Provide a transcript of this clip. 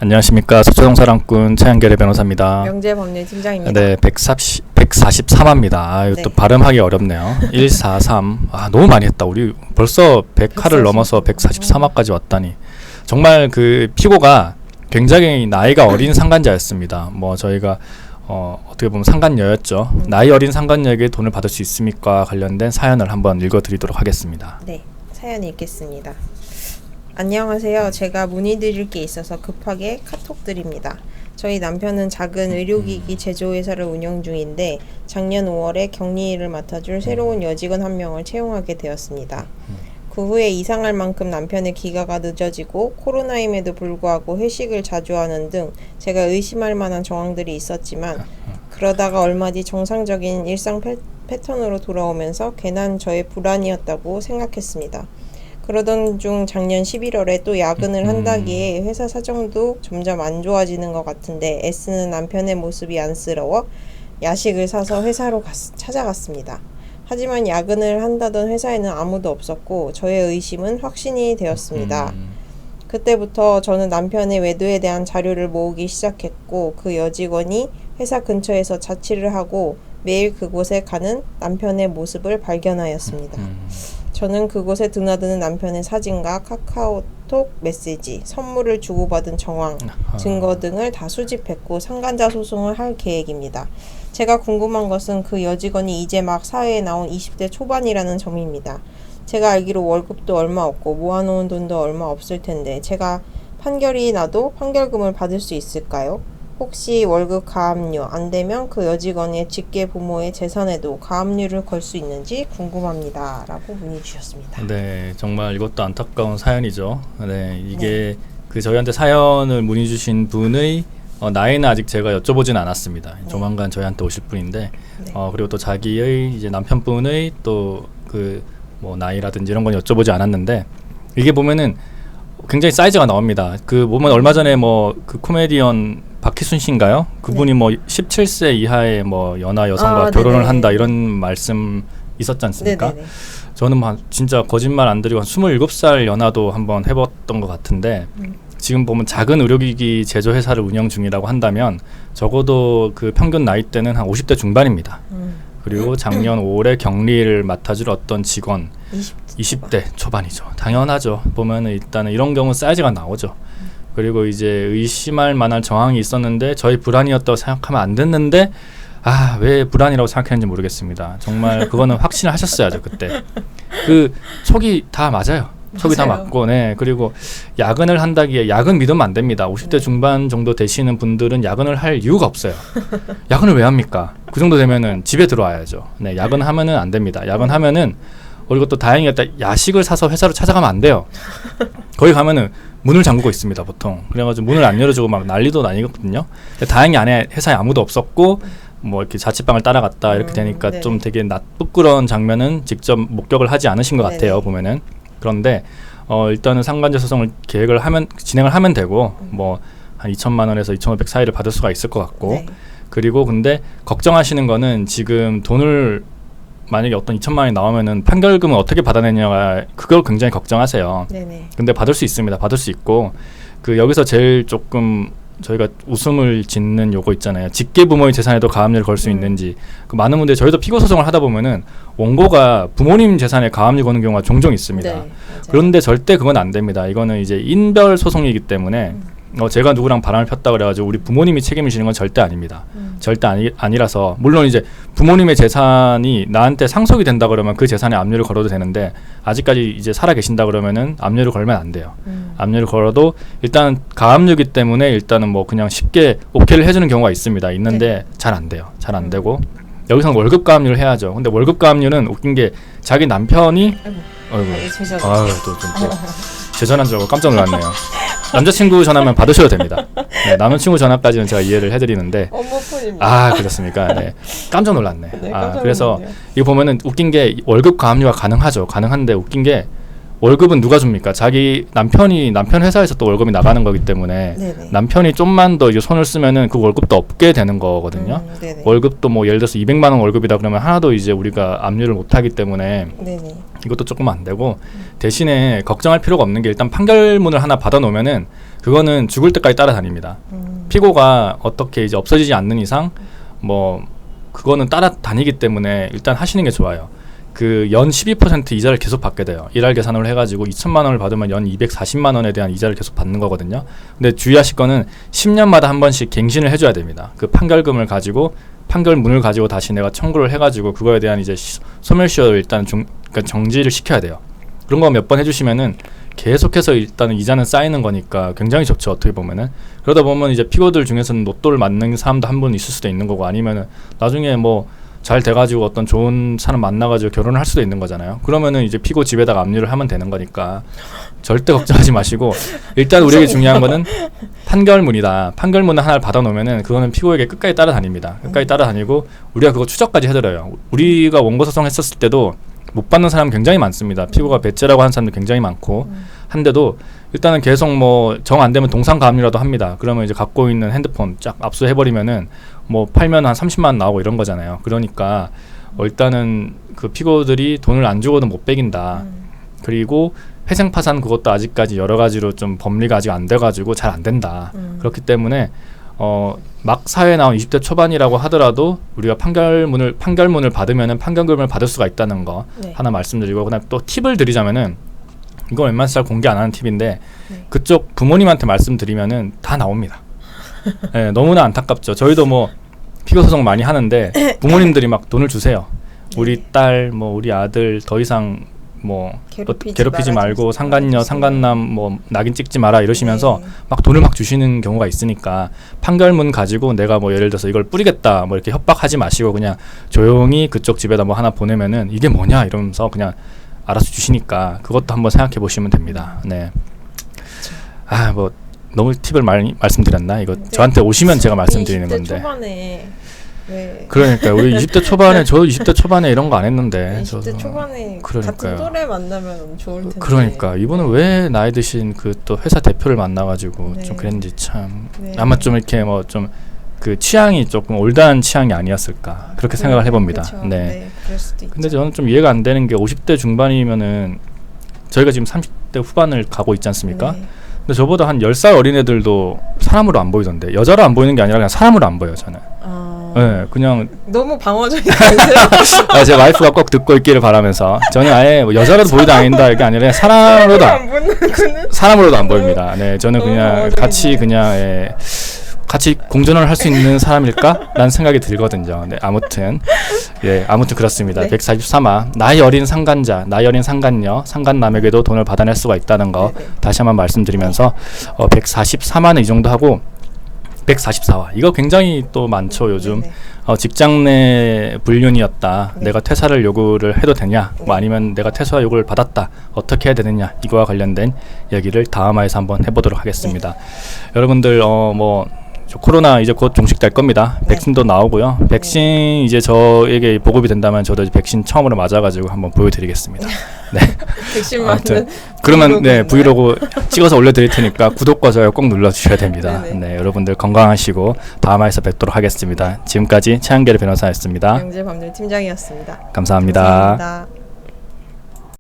안녕하십니까. 서초동 사랑꾼 최한결의 변호사입니다. 명재법률팀장입니다. 네, 143화입니다. 아, 이거 또 발음하기 어렵네요. 143. 아, 너무 많이 했다. 우리 벌써 100화를 넘어서 143화까지 왔다니. 정말 그 피고가 굉장히 나이가 어린 상간자였습니다. 뭐 저희가 어떻게 보면 상간녀였죠. 나이 어린 상간녀에게 돈을 받을 수 있습니까? 관련된 사연을 한번 읽어드리도록 하겠습니다. 네, 사연 읽겠습니다. 안녕하세요. 제가 문의드릴 게 있어서 급하게 카톡 드립니다. 저희 남편은 작은 의료기기 제조회사를 운영 중인데 작년 5월에 격리일을 맡아줄 새로운 여직원 한 명을 채용하게 되었습니다. 그 후에 이상할 만큼 남편의 귀가가 늦어지고 코로나임에도 불구하고 회식을 자주 하는 등 제가 의심할 만한 정황들이 있었지만 그러다가 얼마 뒤 정상적인 일상 패턴으로 돌아오면서 괜한 저의 불안이었다고 생각했습니다. 그러던 중 작년 11월에 또 야근을 한다기에 회사 사정도 점점 안 좋아지는 것 같은데 애쓰는 남편의 모습이 안쓰러워 야식을 사서 회사로 찾아갔습니다. 하지만 야근을 한다던 회사에는 아무도 없었고 저의 의심은 확신이 되었습니다. 그때부터 저는 남편의 외도에 대한 자료를 모으기 시작했고 그 여직원이 회사 근처에서 자취를 하고 매일 그곳에 가는 남편의 모습을 발견하였습니다. 저는 그곳에 드나드는 남편의 사진과 카카오톡 메시지, 선물을 주고받은 정황, 증거 등을 다 수집했고 상간자 소송을 할 계획입니다. 제가 궁금한 것은 그 여직원이 이제 막 사회에 나온 20대 초반이라는 점입니다. 제가 알기로 월급도 얼마 없고 모아놓은 돈도 얼마 없을 텐데 제가 판결이 나도 판결금을 받을 수 있을까요? 혹시 월급 가압류 안 되면 그 여직원의 직계 부모의 재산에도 가압류를 걸 수 있는지 궁금합니다. 라고 문의 주셨습니다. 네, 정말 이것도 안타까운 사연이죠. 네, 이게 그 저희한테 사연을 문의 주신 분의 나이는 아직 제가 여쭤보진 않았습니다. 조만간 저희한테 오실 분인데 그리고 또 자기의 이제 남편분의 또 그 뭐 나이라든지 이런 건 여쭤보지 않았는데 이게 보면은 굉장히 사이즈가 나옵니다. 그 보면 얼마 전에 뭐 그 코미디언 박희순 씨인가요? 그분이 뭐 17세 이하의 뭐 연하 여성과 결혼을 한다 이런 말씀 있었지 않습니까? 네네네. 저는 막 진짜 거짓말 안 드리고 한 27살 연하도 한번 해봤던 것 같은데 지금 보면 작은 의료기기 제조회사를 운영 중이라고 한다면 적어도 그 평균 나이대는 한 50대 중반입니다. 그리고 작년 5월에 격리를 맡아줄 어떤 직원 20대 초반이죠. 당연하죠. 보면 일단은 이런 경우 사이즈가 나오죠. 그리고 이제 의심할 만한 정황이 있었는데 저희 불안이었다고 생각하면 안 됐는데 왜 불안이라고 생각했는지 모르겠습니다. 정말 그거는 확신을 하셨어야죠. 그때 그 속이 다 맞아요. 속이 다 맞고 그리고 야근을 한다기에 야근 믿으면 안 됩니다. 50대 중반 정도 되시는 분들은 야근을 할 이유가 없어요. 야근을 왜 합니까? 그 정도 되면은 집에 들어와야죠. 야근하면은 안 됩니다. 야근하면은 그리고 또 다행히 야식을 사서 회사로 찾아가면 안 돼요. 거기 가면은 문을 잠그고 있습니다, 보통. 그래가지고 문을 안 열어주고 막 난리도 나거든요. 다행히 안에 회사에 아무도 없었고 뭐 이렇게 자취방을 따라갔다 이렇게 되니까 좀 되게 부끄러운 장면은 직접 목격을 하지 않으신 것 같아요, 보면은. 그런데 일단은 상간자 소송을 진행을 하면 되고 뭐 한 2천만 원에서 2,500 사이를 받을 수가 있을 것 같고 그리고 근데 걱정하시는 거는 지금 돈을 만약에 어떤 2천만 원이 나오면은 판결금을 어떻게 받아내냐가 그걸 굉장히 걱정하세요. 근데 받을 수 있습니다. 받을 수 있고 그 여기서 제일 조금 저희가 웃음을 짓는 요거 있잖아요. 직계 부모의 재산에도 가압류를 걸 수 있는지 그 많은 분들이 저희도 피고 소송을 하다 보면은 원고가 부모님 재산에 가압류 거는 경우가 종종 있습니다. 그런데 절대 그건 안 됩니다. 이거는 이제 인별 소송이기 때문에 제가 누구랑 바람을 폈다 그래가지고 우리 부모님이 책임지는 건 절대 아닙니다. 절대 아니라서 물론 이제 부모님의 재산이 나한테 상속이 된다 그러면 그 재산에 압류를 걸어도 되는데 아직까지 이제 살아 계신다 그러면은 압류를 걸면 안 돼요. 압류를 걸어도 일단 가압류기 때문에 일단은 뭐 그냥 쉽게 오케이를 해주는 경우가 있는데 잘 안 돼요. 잘 안 되고 여기서는 월급 가압류를 해야죠. 근데 월급 가압류는 웃긴 게 자기 남편이 제 전화인 줄 알고 깜짝 놀랐네요. 남자친구 전화면 받으셔도 됩니다. 남자친구 전화까지는 제가 이해를 해드리는데 그렇습니까? 깜짝 놀랐네. 그래서 이거 보면은 웃긴 게 월급 가압류가 가능하죠. 가능한데 웃긴 게 월급은 누가 줍니까? 자기 남편 회사에서 또 월급이 나가는 거기 때문에 남편이 좀만 더 이제 손을 쓰면은 그 월급도 없게 되는 거거든요. 월급도 뭐 예를 들어서 200만 원 월급이다 그러면 하나도 이제 우리가 압류를 못 하기 때문에 이것도 조금 안 되고 대신에 걱정할 필요가 없는 게 일단 판결문을 하나 받아 놓으면은 그거는 죽을 때까지 따라다닙니다. 피고가 어떻게 이제 없어지지 않는 이상 뭐 그거는 따라다니기 때문에 일단 하시는 게 좋아요. 그 연 12% 이자를 계속 받게 돼요. 일할 계산을 해가지고 2천만 원을 받으면 연 240만 원에 대한 이자를 계속 받는 거거든요. 근데 주의하실 거는 10년마다 한 번씩 갱신을 해줘야 됩니다. 그 판결금을 가지고 판결문을 가지고 다시 내가 청구를 해가지고 그거에 대한 이제 소멸시효를 일단 그러니까 정지를 시켜야 돼요. 그런 거 몇 번 해주시면은 계속해서 일단은 이자는 쌓이는 거니까 굉장히 좋죠. 어떻게 보면은. 그러다 보면 이제 피고들 중에서는 로또를 맞는 사람도 한 분 있을 수도 있는 거고, 아니면은 나중에 뭐 잘 돼가지고 어떤 좋은 사람 만나가지고 결혼을 할 수도 있는 거잖아요. 그러면은 이제 피고 집에다가 압류를 하면 되는 거니까 절대 걱정하지 마시고, 일단 우리에게 중요한 거는 판결문이다. 판결문을 하나를 받아놓으면은 그거는 피고에게 끝까지 따라다닙니다. 끝까지 따라다니고 우리가 그거 추적까지 해드려요. 우리가 원고 소송했었을 때도 못 받는 사람 굉장히 많습니다. 피고가 배째라고 하는 사람도 굉장히 많고 한데도 일단은 계속 뭐 정 안 되면 동상가압류라도 합니다. 그러면 이제 갖고 있는 핸드폰 쫙 압수해버리면은 뭐 팔면 한 30만 원 나오고 이런 거잖아요. 그러니까 일단은 그 피고들이 돈을 안 주고도 못 빼긴다. 그리고 회생파산 그것도 아직까지 여러 가지로 좀 법리가 아직 안 돼가지고 잘 안 된다. 그렇기 때문에 막 사회에 나온 20대 초반이라고 하더라도 우리가 판결문을 받으면은 판결금을 받을 수가 있다는 거 하나 말씀드리고, 그다음 또 팁을 드리자면은 이건 웬만해서 잘 공개 안 하는 팁인데 그쪽 부모님한테 말씀드리면은 다 나옵니다. 네, 너무나 안타깝죠. 저희도 뭐 피고 소송 많이 하는데 부모님들이 막 돈을 주세요. 우리 딸, 뭐 우리 아들 더 이상 뭐 괴롭히지 말고 상간녀, 상간남 뭐 낙인 찍지 마라 이러시면서 막 돈을 막 주시는 경우가 있으니까 판결문 가지고 내가 뭐 예를 들어서 이걸 뿌리겠다 뭐 이렇게 협박하지 마시고 그냥 조용히 그쪽 집에다 뭐 하나 보내면은 이게 뭐냐 이러면서 그냥 알아서 주시니까 그것도 한번 생각해 보시면 됩니다. 네. 아, 뭐 너무 팁을 많이 말씀드렸나? 이거 저한테 오시면 제가 말씀드리는 20대 건데. 초반에 왜 그러니까 우리 20대 초반에 저도 20대 초반에 이런 거 안 했는데 20대 저도 초반에 그러니까요. 같은 또래 만나면 좋을 텐데. 그러니까 이분은 왜 나이 드신 그 또 회사 대표를 만나가지고 네. 좀 그랬는지 참 네. 아마 좀 이렇게 뭐 좀 그 취향이 조금 올드한 취향이 아니었을까 그렇게 생각을 해봅니다. 그렇죠. 네. 그럴 수도 있죠. 근데 저는 좀 이해가 안 되는 게 50대 중반이면은 저희가 지금 30대 후반을 가고 있지 않습니까? 네. 근데 저보다 한 10살 어린 애들도 사람으로 안 보이던데, 여자로 안 보이는 게 아니라 그냥 사람으로 안 보여요 저는. 네, 그냥 너무 방어적이면서요. 제 와이프가 꼭 듣고 있기를 바라면서 저는 아예 뭐 여자라도 보이다 아닌다 이게 아니라 사람으로도 안 보입니다. 네, 저는 그냥 같이 그냥 같이 공존을 할 수 있는 사람일까? 라는 생각이 들거든요. 네, 아무튼 그렇습니다. 네. 143화 나이 어린 상간자, 나이 어린 상간녀, 상간남에게도 돈을 받아낼 수가 있다는 거 네네. 다시 한번 말씀드리면서 143화는 이 정도 하고 144화 이거 굉장히 또 많죠 요즘. 네네. 직장 내 불륜이었다. 네. 내가 퇴사를 요구를 해도 되냐? 뭐 아니면 내가 퇴사 요구를 받았다. 어떻게 해야 되느냐? 이거와 관련된 얘기를 다음화에서 한번 해보도록 하겠습니다. 여러분들 뭐 코로나 이제 곧 종식될 겁니다. 백신도 나오고요. 백신 이제 저에게 보급이 된다면 저도 이제 백신 처음으로 맞아가지고 한번 보여드리겠습니다. 네. 백신 아무튼 맞는 그러면 네 브이로그인가요? 브이로그 찍어서 올려드릴 테니까 구독과 좋아요 꼭 눌러주셔야 됩니다. 네네. 네, 여러분들 건강하시고 다음화에서 뵙도록 하겠습니다. 지금까지 최한결 변호사였습니다. 영재밤늘 팀장이었습니다. 감사합니다. 감사합니다.